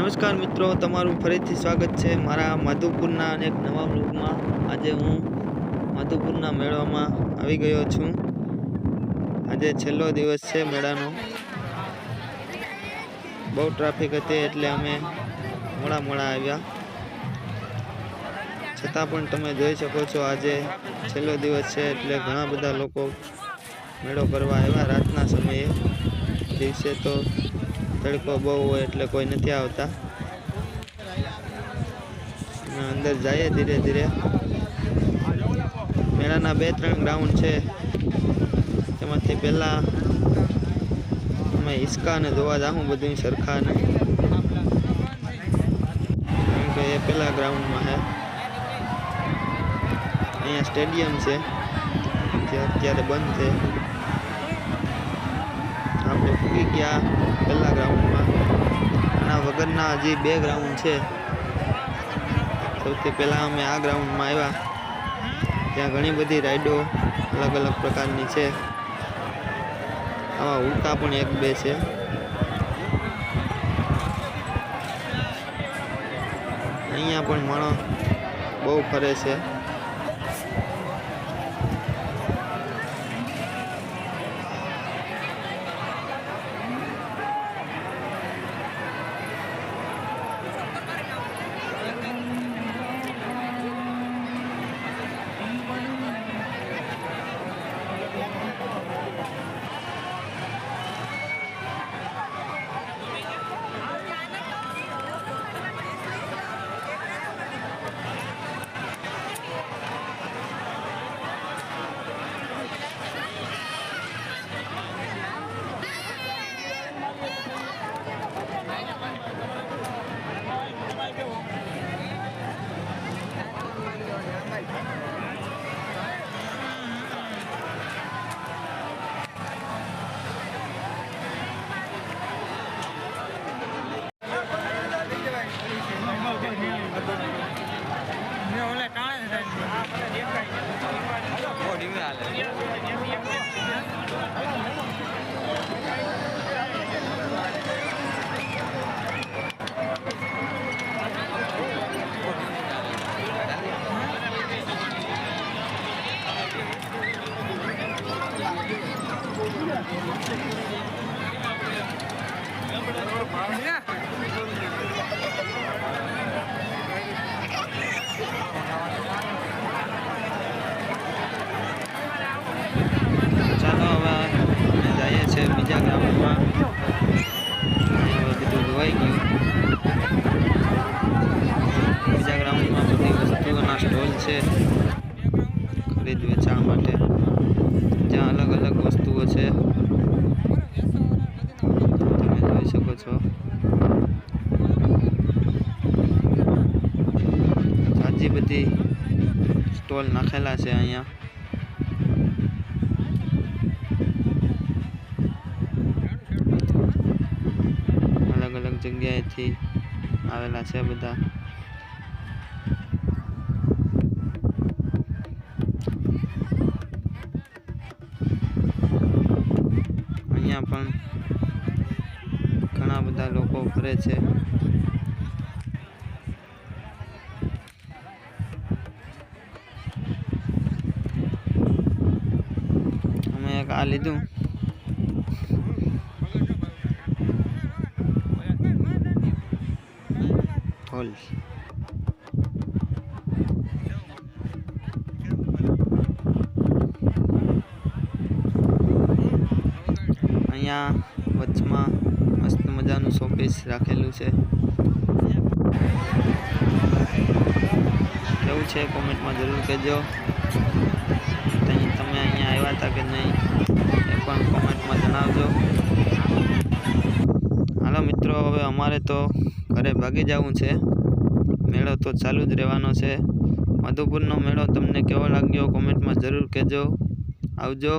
નમસ્કાર મિત્રો, તમારું ફરીથી સ્વાગત છે મારા માધુપુરના અનેક નવા વ્લોગમાં। આજે હું માધુપુરના મેળામાં આવી ગયો છું। આજે છેલ્લો દિવસ છે મેળાનો। બહુ ટ્રાફિક હતી એટલે અમે મોડા આવ્યા, છતાં પણ તમે જોઈ શકો છો આજે છેલ્લો દિવસ છે એટલે ઘણા બધા લોકો મેળો કરવા આવ્યા। રાતના સમયે, દિવસે તો તડકો બહુ હોય એટલે કોઈ નથી આવતા। અંદર જઈએ ધીરે ધીરે। મેળાના 2-3 ગ્રાઉન્ડ છે, તેમાંથી પહેલા અમે હિસકાને જોવા જાઉં, બધું સરખાને, કેમ કે એ પહેલા ગ્રાઉન્ડમાં છે। અહીંયા સ્ટેડિયમ છે જે અત્યારે બંધ છે। આપણે પૂગી ગયા પહેલા ગ્રાઉન્ડમાં। આના વગરના હજી 2 ગ્રાઉન્ડ છે। સૌથી પહેલા અમે આ ગ્રાઉન્ડમાં આવ્યા, ત્યાં ઘણી બધી રાઈડો અલગ અલગ પ્રકારની છે। આવા ઉડતા પણ 1-2 છે। અહીંયા પણ માણસ બહુ ફરે છે। ચાલો હવે જઈએ છીએ બીજા ગ્રાઉન્ડમાં। બધું ધોવાઈ ગયું। બીજા ગ્રાઉન્ડમાં બધી વસ્તુઓના સ્ટોલ છે ખરીદ વેચાણ માટે, જ્યાં અલગ અલગ વસ્તુઓ છે, તમે જોઈ શકો છો। આજી બધી સ્ટોલ નાખેલા છે અહીંયા। અલગ અલગ જગ્યાએથી આવેલા છે બધા। અહીંયા પણ ઘણા બધા લોકો ફરે છે। અમે એક આ લીધું, ઢોલ। અહીંયા વચમાં મસ્ત મજાનું શોપીસ રાખેલું છે। કેવું છે કોમેન્ટમાં જરૂર કહેજો। તમે અહીંયા આવ્યા હતા કે નહીં એ પણ કોમેન્ટમાં જણાવજો। હાલો મિત્રો, હવે અમારે તો ઘરે ભાગી જવું છે। મેળો તો ચાલુ જ રહેવાનો છે। માધુપુરનો મેળો તમને કેવો લાગ્યો કોમેન્ટમાં જરૂર કહેજો। આવજો।